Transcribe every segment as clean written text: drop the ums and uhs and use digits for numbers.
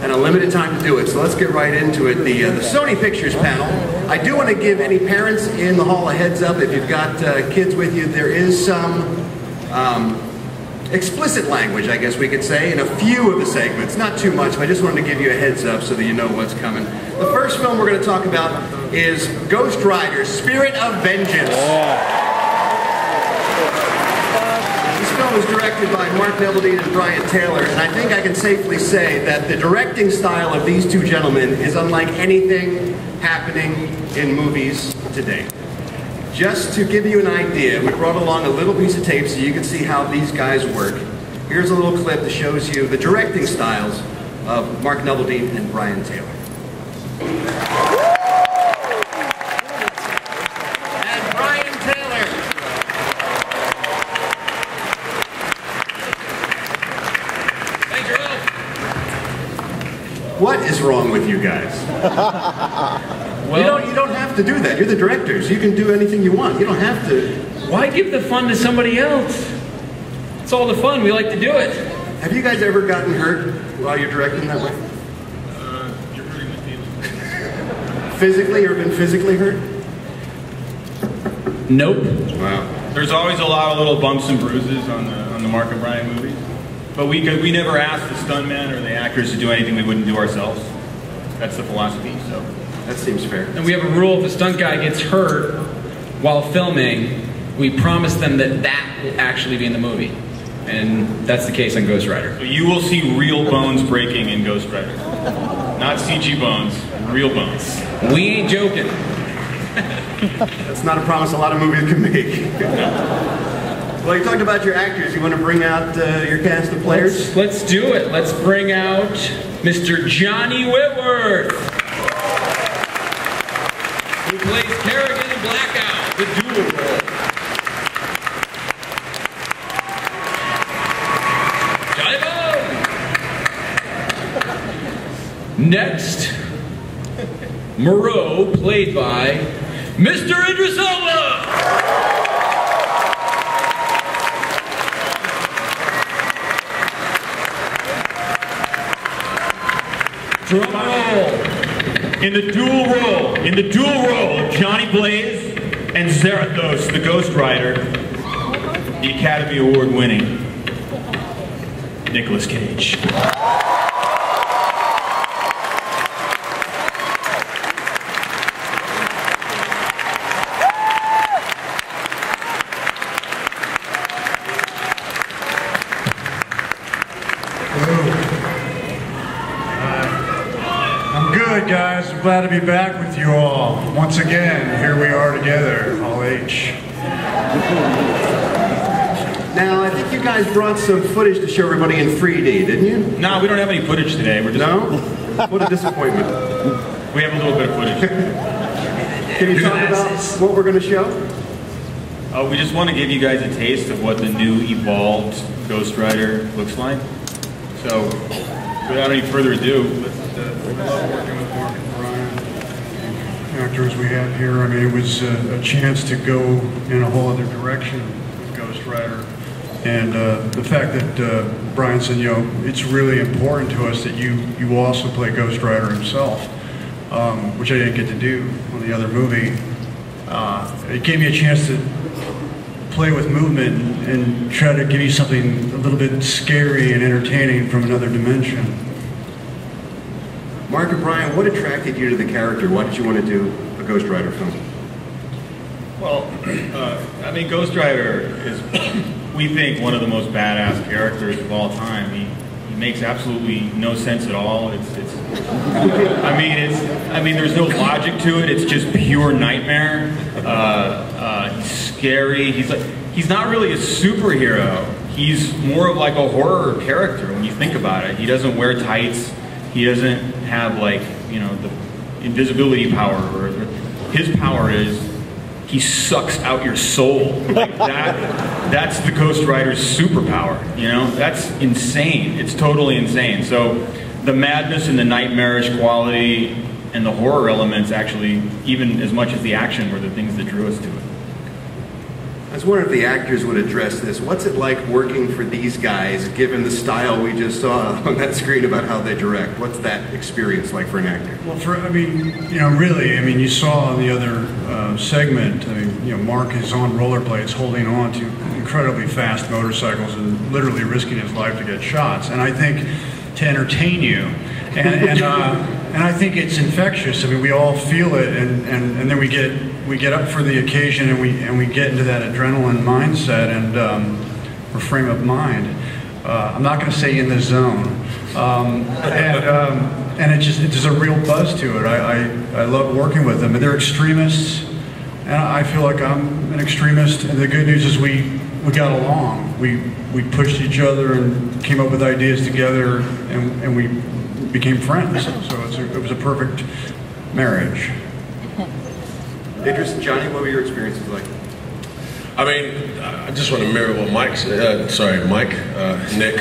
and a limited time to do it. So let's get right into it. The Sony Pictures panel. I do want to give any parents in the hall a heads up. If you've got kids with you, there is some explicit language, I guess we could say, in a few of the segments. Not too much, but I just wanted to give you a heads up so that you know what's coming. The first film we're going to talk about is Ghost Rider, Spirit of Vengeance. This film was directed by Mark Neveldine and Brian Taylor, and I think I can safely say that the directing style of these two gentlemen is unlike anything happening in movies today. Just to give you an idea, we brought along a little piece of tape so you can see how these guys work. Here's a little clip that shows you the directing styles of Mark Neveldine and Brian Taylor. And Brian Taylor. Thank you. What is wrong with you guys? Well, you don't have to do that. You're the directors. You can do anything you want. You don't have to. Why give the fun to somebody else? It's all the fun. We like to do it. Have you guys ever gotten hurt while you're directing that way? You're hurting my feelings. Physically? You ever been physically hurt? Nope. Wow. There's always a lot of little bumps and bruises on the Mark and Brian movies. But we never ask the stuntmen or the actors to do anything we wouldn't do ourselves. That's the philosophy, so. That seems fair. And we have a rule: if a stunt guy gets hurt while filming, we promise them that that will actually be in the movie. And that's the case on Ghost Rider. So you will see real bones breaking in Ghost Rider. Not CG bones, real bones. We ain't joking. That's not a promise a lot of movies can make. Well, you talked about your actors. You want to bring out your cast of players? Let's do it. Let's bring out Mr. Johnny Whitworth. Who plays Kerrigan in Blackout, the dual role. Johnny Bones! Next, Moreau, played by Mr. Idris Elba! Drum roll! In the dual role of Johnny Blaze and Zarathos, the Ghost Rider, the Academy Award winning Nicolas Cage. Guys, I'm glad to be back with you all. Once again, here we are together, all H. Now, I think you guys brought some footage to show everybody in 3D, didn't you? No, we don't have any footage today. We're just No? What a disappointment. We have a little bit of footage. Can you talk about what we're going to show? We just want to give you guys a taste of what the new evolved Ghost Rider looks like. So, without any further ado, Working with Mark and Brian, actors we have here. I mean, it was a chance to go in a whole other direction with Ghost Rider. And the fact that Brian said, you know, it's really important to us that you also play Ghost Rider himself, which I didn't get to do on the other movie. It gave me a chance to play with movement and try to give you something a little bit scary and entertaining from another dimension. Mark and Brian, what attracted you to the character? Why did you want to do a Ghost Rider film? well, I mean, Ghost Rider is, we think, one of the most badass characters of all time. He makes absolutely no sense at all. I mean, there's no logic to it. It's just pure nightmare. He's scary. He's not really a superhero. He's more of like a horror character when you think about it. He doesn't wear tights. He doesn't have, like, you know, the invisibility power. Or his power is he sucks out your soul. Like that's the Ghost Rider's superpower, you know? That's insane. It's totally insane. So the madness and the nightmarish quality and the horror elements, actually, even as much as the action, were the things that drew us to it. was wondering if the actors would address this. What's it like working for these guys, given the style we just saw on that screen about how they direct? What's that experience like for an actor? Well, really, you saw in the other segment, Mark is on rollerblades holding on to incredibly fast motorcycles and literally risking his life to get shots. And I think to entertain you, and I think it's infectious. We all feel it, and then we get up for the occasion, and we get into that adrenaline mindset and or frame of mind. I'm not going to say in the zone, and there's a real buzz to it. I love working with them, and they're extremists, and I feel like I'm an extremist. And the good news is we got along. We pushed each other and came up with ideas together, and we became friends. So it was a perfect marriage. Idris and Johnny, what were your experiences like? I just want to mirror what Nick.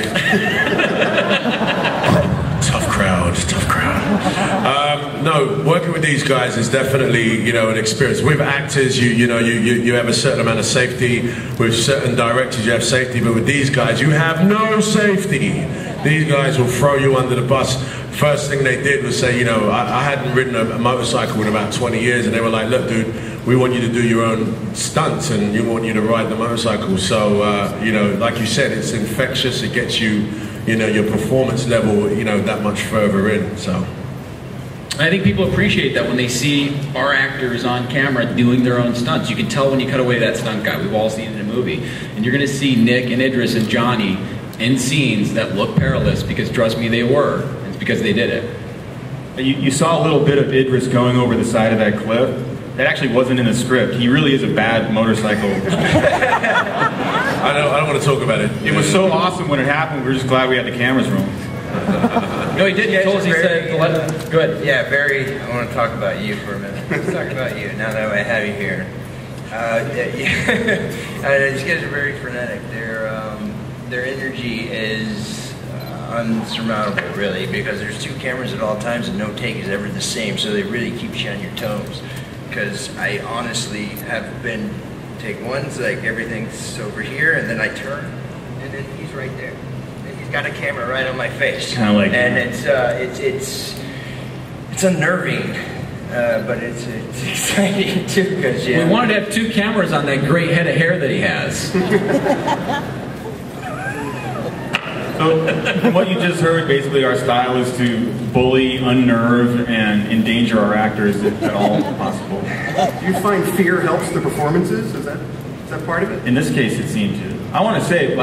Tough crowd. No, working with these guys is definitely, an experience. With actors, you have a certain amount of safety. With certain directors, you have safety. But with these guys, you have no safety. These guys will throw you under the bus. First thing they did was say, I hadn't ridden a motorcycle in about 20 years, and they were like, look, dude, we want you to do your own stunts, and we want you to ride the motorcycle. So, like you said, it's infectious. It gets you, your performance level, that much further in. So, I think people appreciate that when they see our actors on camera doing their own stunts. You can tell when you cut away that stunt guy. We've all seen it in a movie. And you're going to see Nick and Idris and Johnny in scenes that look perilous, because trust me, they were. It's because they did it. You saw a little bit of Idris going over the side of that cliff. That actually wasn't in the script. He really is a bad motorcycle. I don't want to talk about it. It was so awesome when it happened. We were just glad we had the cameras rolling. No, he did. He told us, he said, go ahead. Yeah, Barry, I want to talk about you for a minute. Let's talk about you now that I have you here. These guys are very frenetic. Their energy is unsurmountable, really, because there's two cameras at all times and no take is ever the same, so they really keep you on your toes. Because I honestly have been take ones, like everything's over here, and then I turn, and then he's right there. And he's got a camera right on my face. Kind of like, and it's unnerving, but it's exciting too. Because we wanted to have two cameras on that great head of hair that he has. So, from what you just heard, basically our style is to bully, unnerve, and endanger our actors at all possible. Do you find fear helps the performances? Is that part of it? In this case, it seemed to. I want to say,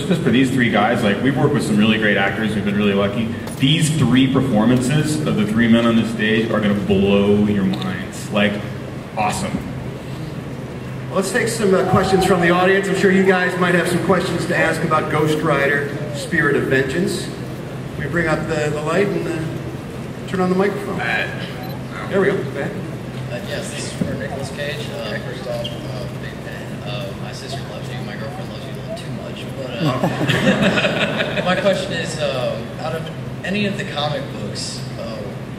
just for these three guys, we've worked with some really great actors. We've been really lucky. These three performances of the three men on the stage are going to blow your minds. Awesome. Well, let's take some questions from the audience. I'm sure you guys might have some questions to ask about Ghost Rider, Spirit of Vengeance. We bring up the light and turn on the microphone. There we go. Yes, this is for Nicolas Cage. First off, big fan. My sister loves you. My girlfriend loves you a little too much. But my question is, out of any of the comic books,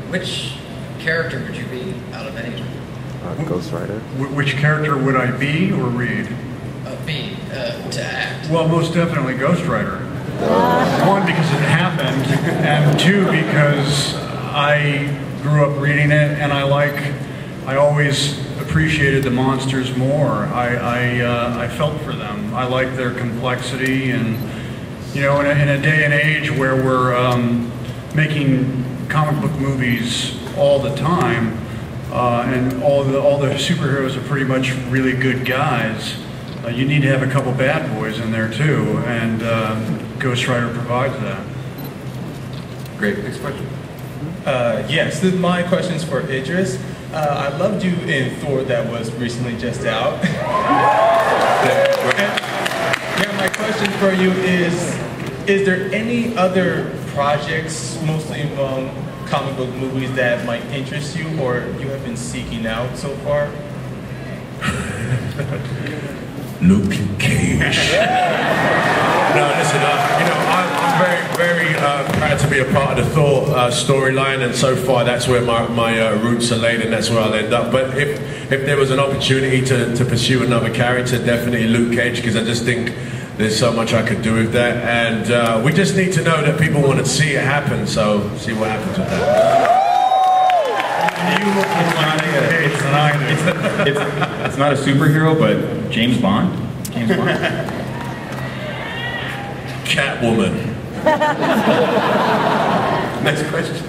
which character would you be out of any of them? Ghost Rider. Which character would I be or read? Be to act. Well, most definitely Ghost Rider. One, because it happened, and two, because I grew up reading it, and I always appreciated the monsters more. I felt for them. I like their complexity, and in a day and age where we're making comic book movies all the time, and all the superheroes are pretty much really good guys. You need to have a couple bad boys in there too, and Ghost Rider provides that. Great. Next question. Yes, my question's for Idris. I loved you in Thor that was recently just out. My question for you is there any other projects, mostly comic book movies, that might interest you or you have been seeking out so far? Luke Cage. No, listen, I'm very proud to be a part of the Thor storyline, and so far that's where my roots are laid, and that's where I'll end up. But if if there was an opportunity to pursue another character, definitely Luke Cage, because I just think there's so much I could do with that. And we just need to know that people want to see it happen, so see what happens with that. It's not a superhero, but James Bond. James Bond. Catwoman. Next question.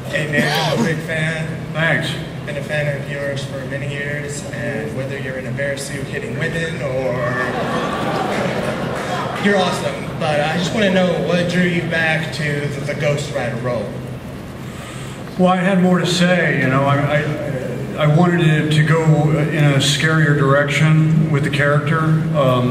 Hey man, I'm a big fan. Thanks. Been a fan of yours for many years, and whether you're in a bear suit hitting women or you're awesome. But I just want to know what drew you back to the Ghost Rider role. Well, I had more to say, you know. I wanted it to go in a scarier direction with the character.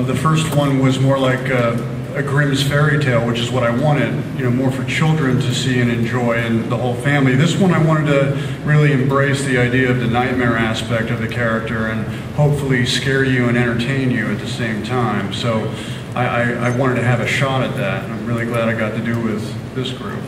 The first one was more like a Grimm's fairy tale, which is what I wanted, you know, more for children to see and enjoy, and the whole family. This one I wanted to really embrace the idea of the nightmare aspect of the character and hopefully scare you and entertain you at the same time. So I wanted to have a shot at that, and I'm really glad I got to do with this group.